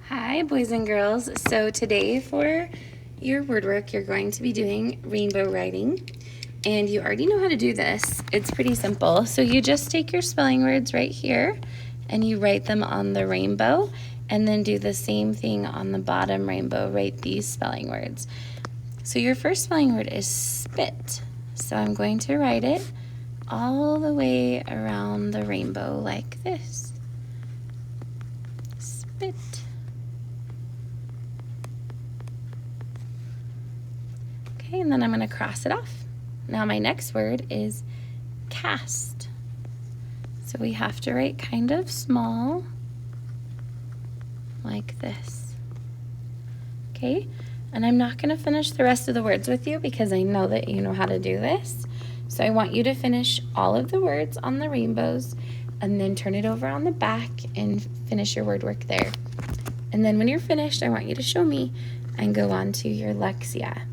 Hi, boys and girls. So today for your word work, you're going to be doing rainbow writing. And you already know how to do this. It's pretty simple. So you just take your spelling words right here and you write them on the rainbow, and then do the same thing on the bottom rainbow. Write these spelling words. So your first spelling word is spit. So I'm going to write it all the way around the rainbow like this. Spit. Okay, and then I'm going to cross it off. Now my next word is cast. So we have to write kind of small, like this. Okay, and I'm not going to finish the rest of the words with you because I know that you know how to do this. So I want you to finish all of the words on the rainbows and then turn it over on the back and finish your word work there. And then when you're finished, I want you to show me and go on to your Lexia.